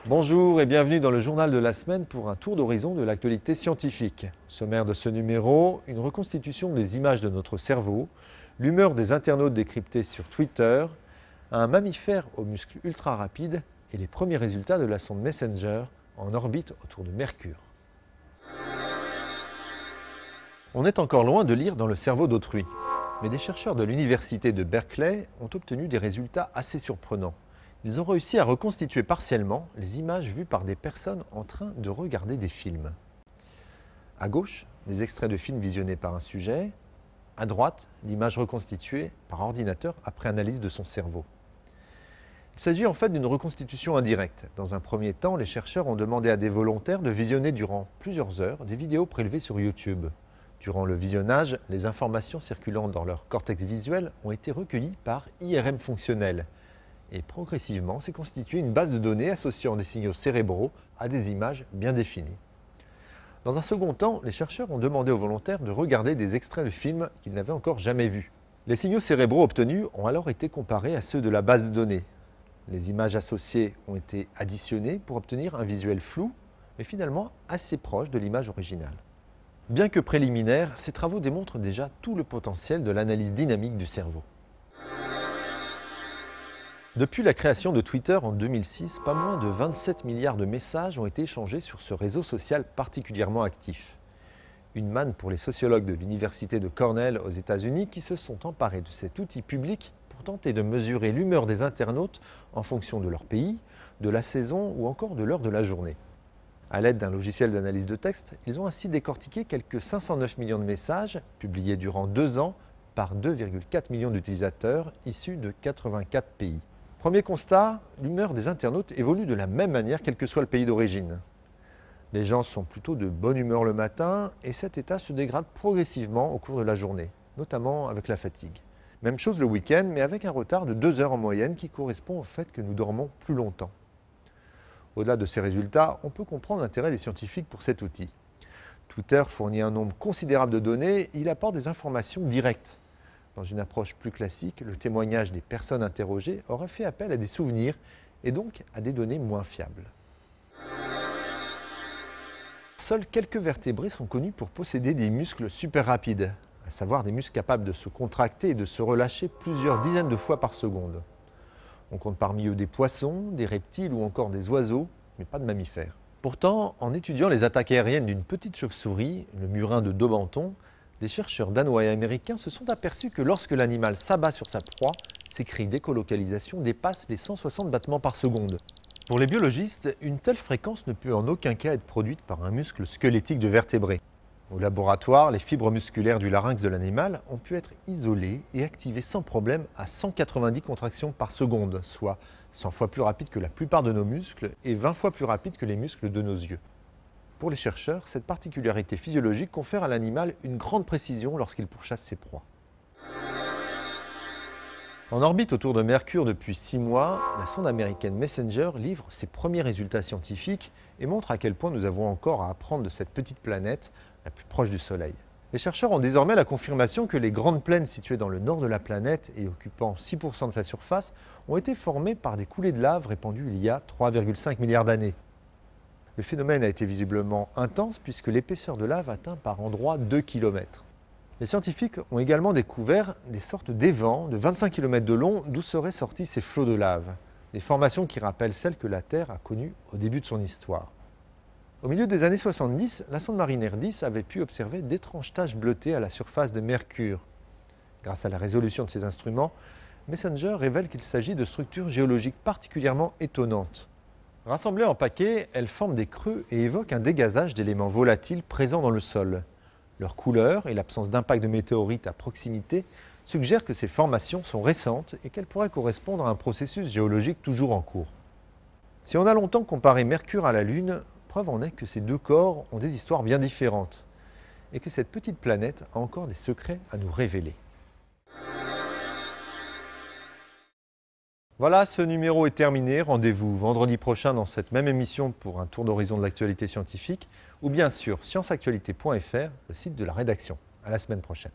Bonjour et bienvenue dans le journal de la semaine pour un tour d'horizon de l'actualité scientifique. Sommaire de ce numéro, une reconstitution des images de notre cerveau, l'humeur des internautes décryptés sur Twitter, un mammifère aux muscles ultra rapides et les premiers résultats de la sonde Messenger en orbite autour de Mercure. On est encore loin de lire dans le cerveau d'autrui, mais des chercheurs de l'université de Berkeley ont obtenu des résultats assez surprenants. Ils ont réussi à reconstituer partiellement les images vues par des personnes en train de regarder des films. À gauche, des extraits de films visionnés par un sujet. À droite, l'image reconstituée par ordinateur après analyse de son cerveau. Il s'agit en fait d'une reconstitution indirecte. Dans un premier temps, les chercheurs ont demandé à des volontaires de visionner durant plusieurs heures des vidéos prélevées sur YouTube. Durant le visionnage, les informations circulant dans leur cortex visuel ont été recueillies par IRM fonctionnel. Et progressivement s'est constituée une base de données associant des signaux cérébraux à des images bien définies. Dans un second temps, les chercheurs ont demandé aux volontaires de regarder des extraits de films qu'ils n'avaient encore jamais vus. Les signaux cérébraux obtenus ont alors été comparés à ceux de la base de données. Les images associées ont été additionnées pour obtenir un visuel flou, mais finalement assez proche de l'image originale. Bien que préliminaires, ces travaux démontrent déjà tout le potentiel de l'analyse dynamique du cerveau. Depuis la création de Twitter en 2006, pas moins de 27 milliards de messages ont été échangés sur ce réseau social particulièrement actif. Une manne pour les sociologues de l'université de Cornell aux États-Unis qui se sont emparés de cet outil public pour tenter de mesurer l'humeur des internautes en fonction de leur pays, de la saison ou encore de l'heure de la journée. À l'aide d'un logiciel d'analyse de texte, ils ont ainsi décortiqué quelques 509 millions de messages publiés durant 2 ans par 2,4 millions d'utilisateurs issus de 84 pays. Premier constat, l'humeur des internautes évolue de la même manière quel que soit le pays d'origine. Les gens sont plutôt de bonne humeur le matin et cet état se dégrade progressivement au cours de la journée, notamment avec la fatigue. Même chose le week-end, mais avec un retard de 2 heures en moyenne qui correspond au fait que nous dormons plus longtemps. Au-delà de ces résultats, on peut comprendre l'intérêt des scientifiques pour cet outil. Twitter fournit un nombre considérable de données et il apporte des informations directes. Dans une approche plus classique, le témoignage des personnes interrogées aurait fait appel à des souvenirs et donc à des données moins fiables. Seuls quelques vertébrés sont connus pour posséder des muscles super rapides, à savoir des muscles capables de se contracter et de se relâcher plusieurs dizaines de fois par seconde. On compte parmi eux des poissons, des reptiles ou encore des oiseaux, mais pas de mammifères. Pourtant, en étudiant les attaques aériennes d'une petite chauve-souris, le murin de Daubenton, des chercheurs danois et américains se sont aperçus que lorsque l'animal s'abat sur sa proie, ses cris d'écolocalisation dépassent les 160 battements par seconde. Pour les biologistes, une telle fréquence ne peut en aucun cas être produite par un muscle squelettique de vertébré. Au laboratoire, les fibres musculaires du larynx de l'animal ont pu être isolées et activées sans problème à 190 contractions par seconde, soit 100 fois plus rapide que la plupart de nos muscles et 20 fois plus rapide que les muscles de nos yeux. Pour les chercheurs, cette particularité physiologique confère à l'animal une grande précision lorsqu'il pourchasse ses proies. En orbite autour de Mercure depuis 6 mois, la sonde américaine Messenger livre ses premiers résultats scientifiques et montre à quel point nous avons encore à apprendre de cette petite planète la plus proche du Soleil. Les chercheurs ont désormais la confirmation que les grandes plaines situées dans le nord de la planète et occupant 6% de sa surface ont été formées par des coulées de lave répandues il y a 3,5 milliards d'années. Le phénomène a été visiblement intense puisque l'épaisseur de lave atteint par endroits 2 km. Les scientifiques ont également découvert des sortes d'évents de 25 km de long d'où seraient sortis ces flots de lave, des formations qui rappellent celles que la Terre a connues au début de son histoire. Au milieu des années 70, la sonde Mariner 10 avait pu observer d'étranges taches bleutées à la surface de Mercure. Grâce à la résolution de ces instruments, Messenger révèle qu'il s'agit de structures géologiques particulièrement étonnantes. Rassemblées en paquets, elles forment des creux et évoquent un dégazage d'éléments volatiles présents dans le sol. Leur couleur et l'absence d'impact de météorites à proximité suggèrent que ces formations sont récentes et qu'elles pourraient correspondre à un processus géologique toujours en cours. Si on a longtemps comparé Mercure à la Lune, preuve en est que ces deux corps ont des histoires bien différentes et que cette petite planète a encore des secrets à nous révéler. Voilà, ce numéro est terminé. Rendez-vous vendredi prochain dans cette même émission pour un tour d'horizon de l'actualité scientifique ou bien sur scienceactualité.fr, le site de la rédaction. À la semaine prochaine.